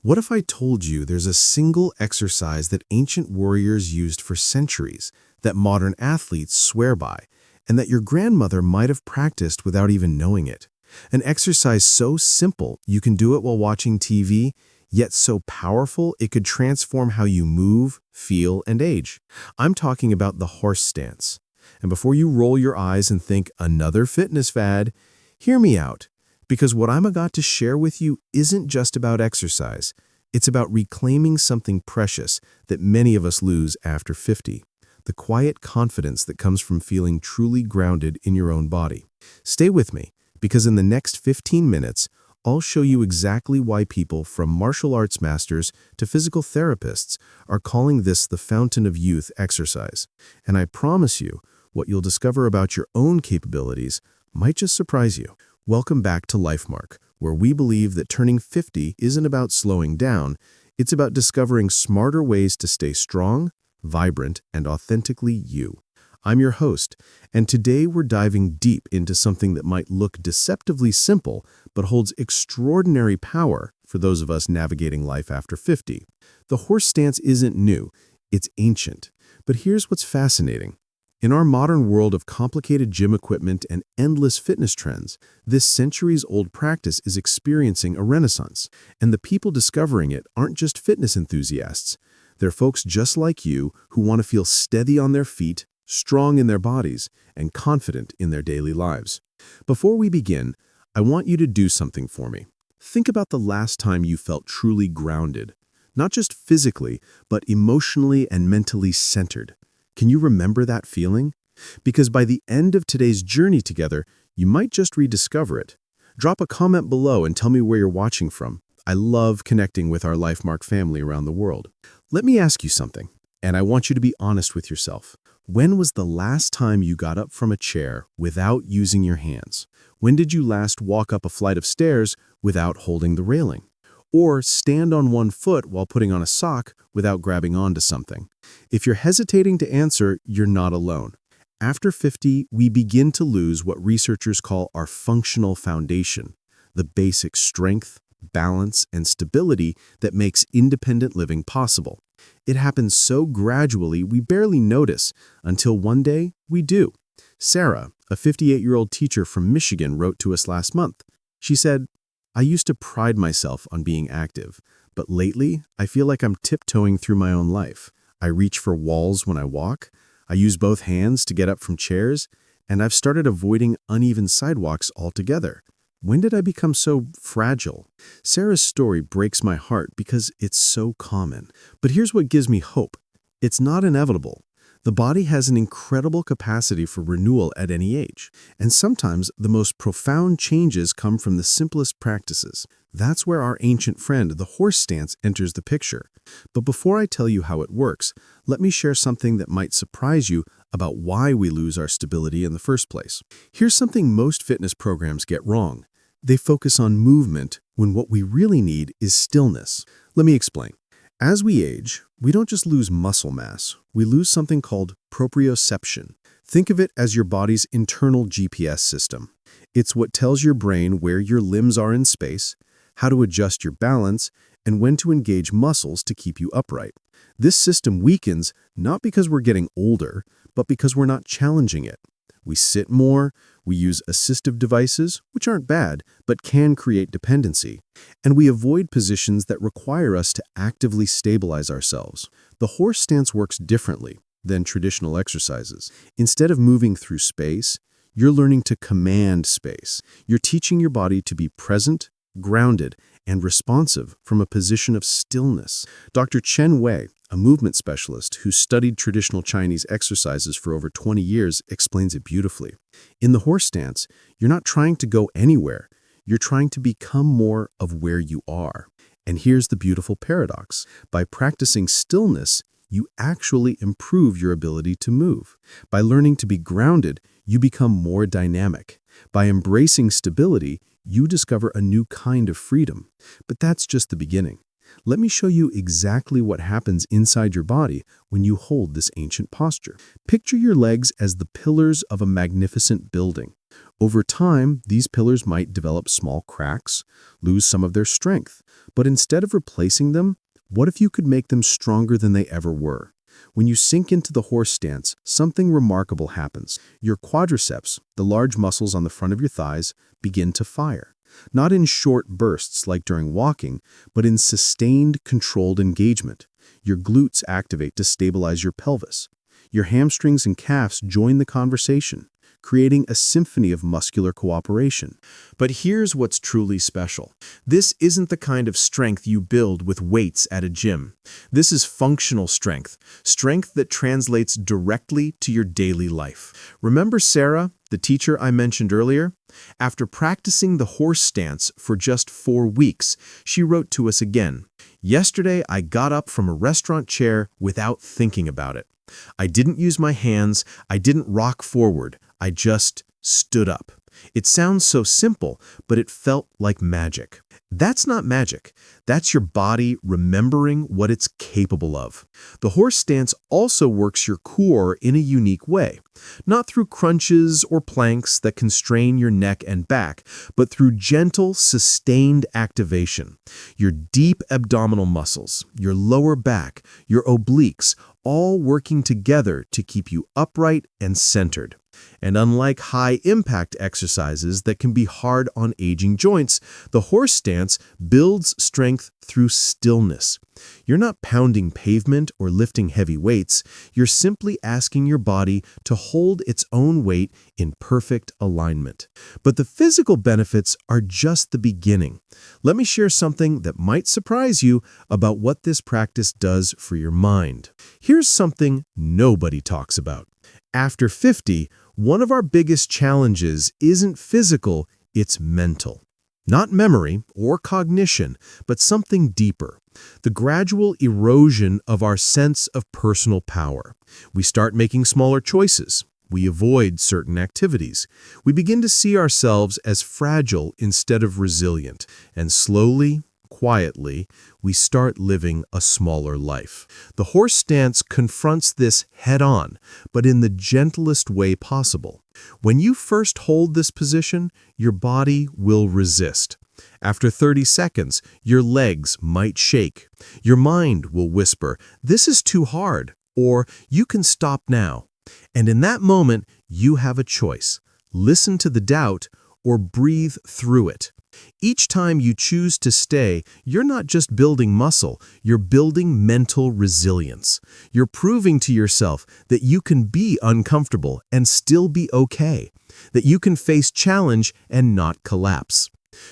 What if I told you there's a single exercise that ancient warriors used for centuries, that modern athletes swear by, and that your grandmother might have practiced without even knowing it? An exercise so simple you can do it while watching TV, yet so powerful it could transform how you move, feel, and age. I'm talking about the horse stance. And before you roll your eyes and think another fitness fad, hear me out. Because what I'm about to share with you isn't just about exercise. It's about reclaiming something precious that many of us lose after 50. The quiet confidence that comes from feeling truly grounded in your own body. Stay with me, because in the next 15 minutes, I'll show you exactly why people from martial arts masters to physical therapists are calling this the fountain of youth exercise. And I promise you, what you'll discover about your own capabilities might just surprise you. Welcome back to LifeMark, where we believe that turning 50 isn't about slowing down, it's about discovering smarter ways to stay strong, vibrant, and authentically you. I'm your host, and today we're diving deep into something that might look deceptively simple, but holds extraordinary power for those of us navigating life after 50. The horse stance isn't new, it's ancient. But here's what's fascinating. In our modern world of complicated gym equipment and endless fitness trends, this centuries-old practice is experiencing a renaissance. And the people discovering it aren't just fitness enthusiasts. They're folks just like you who want to feel steady on their feet, strong in their bodies, and confident in their daily lives. Before we begin, I want you to do something for me. Think about the last time you felt truly grounded. Not just physically, but emotionally and mentally centered. Can you remember that feeling? Because by the end of today's journey together, you might just rediscover it. Drop a comment below and tell me where you're watching from. I love connecting with our LifeMark family around the world. Let me ask you something, and I want you to be honest with yourself. When was the last time you got up from a chair without using your hands? When did you last walk up a flight of stairs without holding the railing? Or stand on one foot while putting on a sock without grabbing onto something? If you're hesitating to answer, you're not alone. After 50, we begin to lose what researchers call our functional foundation, the basic strength, balance, and stability that makes independent living possible. It happens so gradually we barely notice, until one day we do. Sarah, a 58-year-old teacher from Michigan, wrote to us last month. She said, "I used to pride myself on being active, but lately I feel like I'm tiptoeing through my own life. I reach for walls when I walk, I use both hands to get up from chairs, and I've started avoiding uneven sidewalks altogether. When did I become so fragile?" Sarah's story breaks my heart because it's so common. But here's what gives me hope. It's not inevitable. The body has an incredible capacity for renewal at any age, and sometimes the most profound changes come from the simplest practices. That's where our ancient friend, the horse stance, enters the picture. But before I tell you how it works, let me share something that might surprise you about why we lose our stability in the first place. Here's something most fitness programs get wrong. They focus on movement when what we really need is stillness. Let me explain. As we age, we don't just lose muscle mass, we lose something called proprioception. Think of it as your body's internal GPS system. It's what tells your brain where your limbs are in space, how to adjust your balance, and when to engage muscles to keep you upright. This system weakens not because we're getting older, but because we're not challenging it. We sit more, we use assistive devices, which aren't bad, but can create dependency, and we avoid positions that require us to actively stabilize ourselves. The horse stance works differently than traditional exercises. Instead of moving through space, you're learning to command space. You're teaching your body to be present, grounded, and responsive from a position of stillness. Dr. Chen Wei, a movement specialist who studied traditional Chinese exercises for over 20 years, explains it beautifully. In the horse stance, you're not trying to go anywhere. You're trying to become more of where you are. And here's the beautiful paradox. By practicing stillness, you actually improve your ability to move. By learning to be grounded, you become more dynamic. By embracing stability, you discover a new kind of freedom. But that's just the beginning. Let me show you exactly what happens inside your body when you hold this ancient posture. Picture your legs as the pillars of a magnificent building. Over time, these pillars might develop small cracks, lose some of their strength, but instead of replacing them, what if you could make them stronger than they ever were? When you sink into the horse stance, something remarkable happens. Your quadriceps, the large muscles on the front of your thighs, begin to fire. Not in short bursts like during walking, but in sustained, controlled engagement. Your glutes activate to stabilize your pelvis. Your hamstrings and calves join the conversation, creating a symphony of muscular cooperation. But here's what's truly special. This isn't the kind of strength you build with weights at a gym. This is functional strength, strength that translates directly to your daily life. Remember Sarah, the teacher I mentioned earlier? After practicing the horse stance for just 4 weeks, she wrote to us again, "Yesterday I got up from a restaurant chair without thinking about it. I didn't use my hands, I didn't rock forward, I just stood up." It sounds so simple, but it felt like magic. That's not magic. That's your body remembering what it's capable of. The horse stance also works your core in a unique way. Not through crunches or planks that constrain your neck and back, but through gentle, sustained activation. Your deep abdominal muscles, your lower back, your obliques, all working together to keep you upright and centered. And unlike high-impact exercises that can be hard on aging joints, the horse stance builds strength through stillness. You're not pounding pavement or lifting heavy weights. You're simply asking your body to hold its own weight in perfect alignment. But the physical benefits are just the beginning. Let me share something that might surprise you about what this practice does for your mind. Here's something nobody talks about. After 50, one of our biggest challenges isn't physical, it's mental. Not memory or cognition, but something deeper. The gradual erosion of our sense of personal power. We start making smaller choices. We avoid certain activities. We begin to see ourselves as fragile instead of resilient. And slowly, quietly, we start living a smaller life. The horse stance confronts this head-on, but in the gentlest way possible. When you first hold this position, your body will resist. After 30 seconds, your legs might shake. Your mind will whisper, "This is too hard," or "You can stop now." And in that moment, you have a choice. Listen to the doubt or breathe through it. Each time you choose to stay, you're not just building muscle, you're building mental resilience. You're proving to yourself that you can be uncomfortable and still be okay, that you can face challenge and not collapse.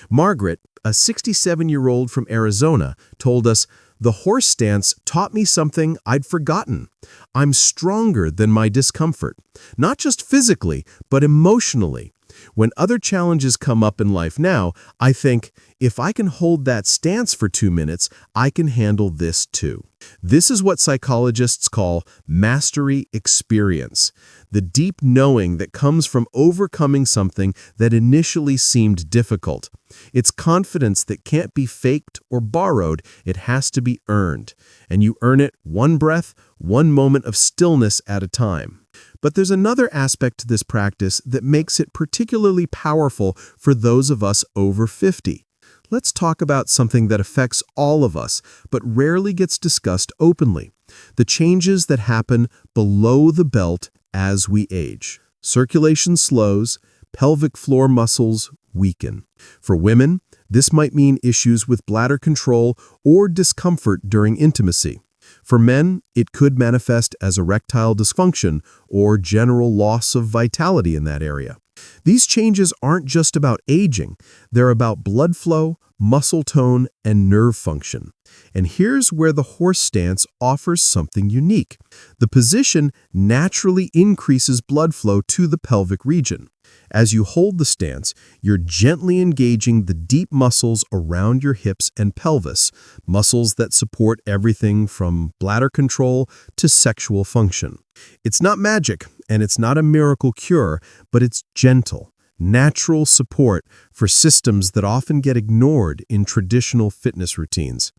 Margaret, a 67-year-old from Arizona, told us, "The horse stance taught me something I'd forgotten. I'm stronger than my discomfort, not just physically, but emotionally. When other challenges come up in life now, I think, if I can hold that stance for 2 minutes, I can handle this too." This is what psychologists call mastery experience, the deep knowing that comes from overcoming something that initially seemed difficult. It's confidence that can't be faked or borrowed, it has to be earned. And you earn it one breath, one moment of stillness at a time. But there's another aspect to this practice that makes it particularly powerful for those of us over 50. Let's talk about something that affects all of us, but rarely gets discussed openly: the changes that happen below the belt as we age. Circulation slows, pelvic floor muscles weaken. For women, this might mean issues with bladder control or discomfort during intimacy. For men, it could manifest as erectile dysfunction or general loss of vitality in that area. These changes aren't just about aging, they're about blood flow, muscle tone, and nerve function. And here's where the horse stance offers something unique. The position naturally increases blood flow to the pelvic region. As you hold the stance, you're gently engaging the deep muscles around your hips and pelvis, muscles that support everything from bladder control to sexual function. It's not magic, and it's not a miracle cure, but it's gentle, natural support for systems that often get ignored in traditional fitness routines.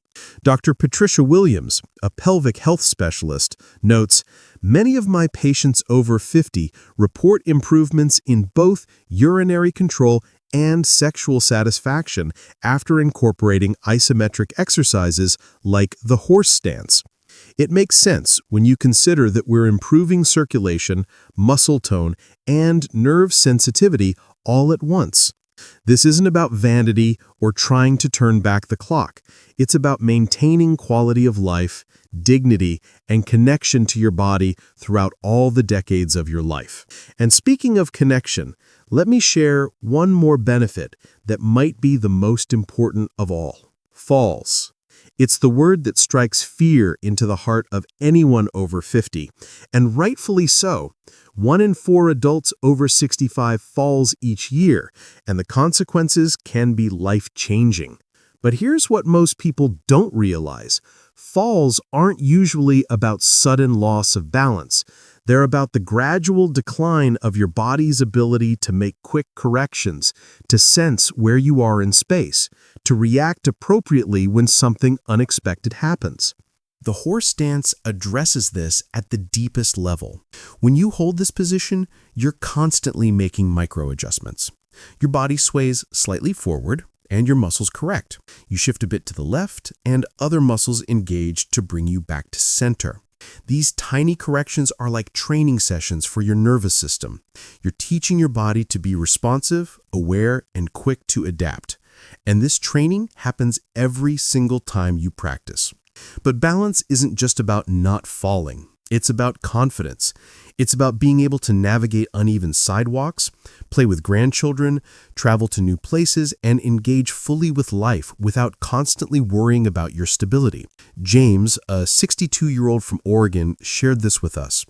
Dr. Patricia Williams, a pelvic health specialist, notes, "Many of my patients over 50 report improvements in both urinary control and sexual satisfaction after incorporating isometric exercises like the horse stance." It makes sense when you consider that we're improving circulation, muscle tone, and nerve sensitivity all at once. This isn't about vanity or trying to turn back the clock. It's about maintaining quality of life, dignity, and connection to your body throughout all the decades of your life. And speaking of connection, let me share one more benefit that might be the most important of all: falls. It's the word that strikes fear into the heart of anyone over 50, and rightfully so. 1 in 4 adults over 65 falls each year, and the consequences can be life-changing. But here's what most people don't realize. Falls aren't usually about sudden loss of balance. They're about the gradual decline of your body's ability to make quick corrections, to sense where you are in space, to react appropriately when something unexpected happens. The horse stance addresses this at the deepest level. When you hold this position, you're constantly making micro-adjustments. Your body sways slightly forward, and your muscles correct. You shift a bit to the left, and other muscles engage to bring you back to center. These tiny corrections are like training sessions for your nervous system. You're teaching your body to be responsive, aware, and quick to adapt. And this training happens every single time you practice. But balance isn't just about not falling. It's about confidence. It's about being able to navigate uneven sidewalks, play with grandchildren, travel to new places, and engage fully with life without constantly worrying about your stability. James, a 62-year-old from Oregon, shared this with us.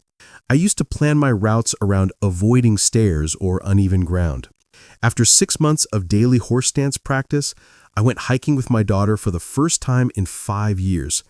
"I used to plan my routes around avoiding stairs or uneven ground. After 6 months of daily horse stance practice, I went hiking with my daughter for the first time in 5 years.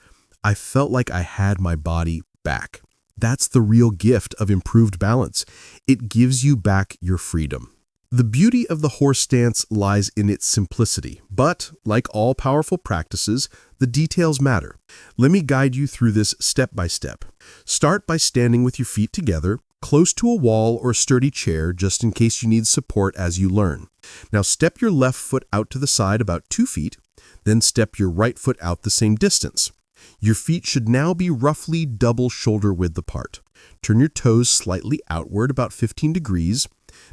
I felt like I had my body back." That's the real gift of improved balance. It gives you back your freedom. The beauty of the horse stance lies in its simplicity, but like all powerful practices, the details matter. Let me guide you through this step by step. Start by standing with your feet together, close to a wall or sturdy chair, just in case you need support as you learn. Now step your left foot out to the side about 2 feet, then step your right foot out the same distance. Your feet should now be roughly double shoulder width apart. Turn your toes slightly outward about 15 degrees.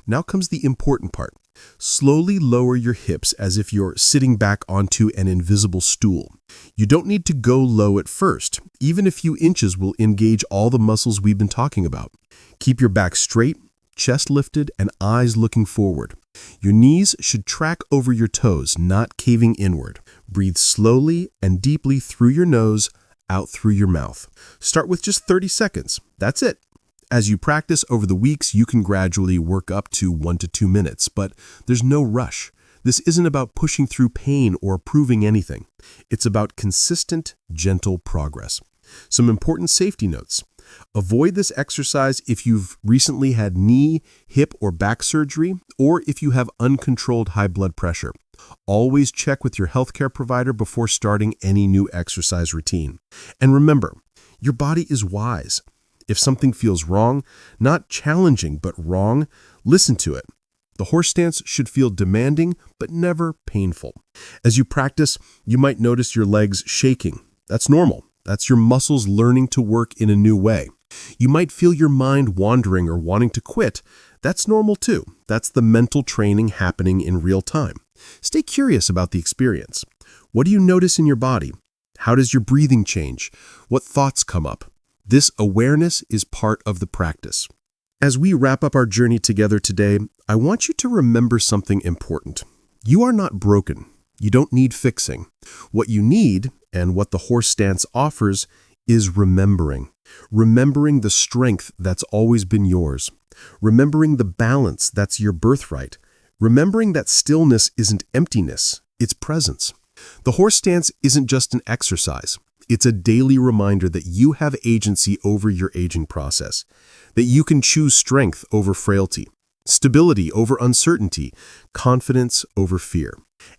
Now comes the important part. Slowly lower your hips as if you're sitting back onto an invisible stool. You don't need to go low at first. Even a few inches will engage all the muscles we've been talking about. Keep your back straight, chest lifted, and eyes looking forward. Your knees should track over your toes, not caving inward. Breathe slowly and deeply through your nose, out through your mouth. Start with just 30 seconds. That's it. As you practice over the weeks, you can gradually work up to 1 to 2 minutes, but there's no rush. This isn't about pushing through pain or proving anything. It's about consistent, gentle progress. Some important safety notes. Avoid this exercise if you've recently had knee, hip, or back surgery, or if you have uncontrolled high blood pressure. Always check with your healthcare provider before starting any new exercise routine. And remember, your body is wise. If something feels wrong, not challenging, but wrong, listen to it. The horse stance should feel demanding, but never painful. As you practice, you might notice your legs shaking. That's normal. That's your muscles learning to work in a new way. You might feel your mind wandering or wanting to quit. That's normal too. That's the mental training happening in real time. Stay curious about the experience. What do you notice in your body? How does your breathing change? What thoughts come up? This awareness is part of the practice. As we wrap up our journey together today, I want you to remember something important. You are not broken. You don't need fixing. What you need, and what the horse stance offers, is remembering. Remembering the strength that's always been yours. Remembering the balance that's your birthright. Remembering that stillness isn't emptiness, it's presence. The horse stance isn't just an exercise. It's a daily reminder that you have agency over your aging process, that you can choose strength over frailty, Stability over uncertainty, confidence over fear.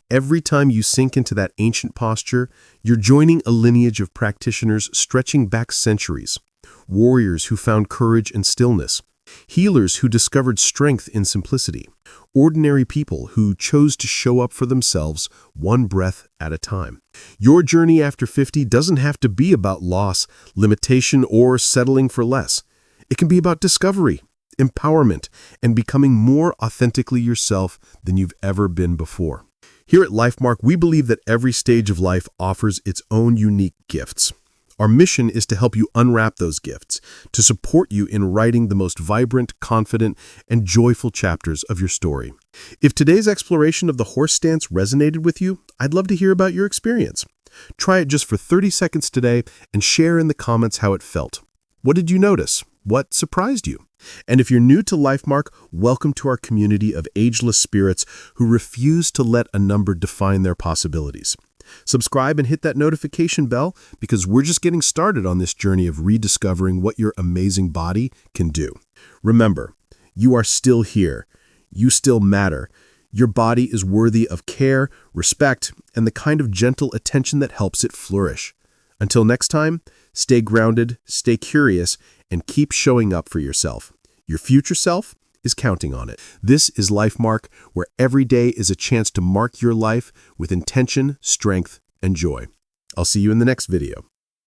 Every time you sink into that ancient posture, you're joining a lineage of practitioners stretching back centuries. Warriors who found courage in stillness. Healers who discovered strength in simplicity. Ordinary people who chose to show up for themselves one breath at a time. Your journey after 50 doesn't have to be about loss, limitation, or settling for less. It can be about discovery, empowerment, and becoming more authentically yourself than you've ever been before. Here at LifeMark, we believe that every stage of life offers its own unique gifts. Our mission is to help you unwrap those gifts, to support you in writing the most vibrant, confident, and joyful chapters of your story. If today's exploration of the horse stance resonated with you, I'd love to hear about your experience. Try it just for 30 seconds today and share in the comments how it felt. What did you notice? What surprised you? And if you're new to LifeMark, welcome to our community of ageless spirits who refuse to let a number define their possibilities. Subscribe and hit that notification bell because we're just getting started on this journey of rediscovering what your amazing body can do. Remember, you are still here. You still matter. Your body is worthy of care, respect, and the kind of gentle attention that helps it flourish. Until next time, stay grounded, stay curious, and keep showing up for yourself. Your future self is counting on it. This is LifeMark, where every day is a chance to mark your life with intention, strength, and joy. I'll see you in the next video.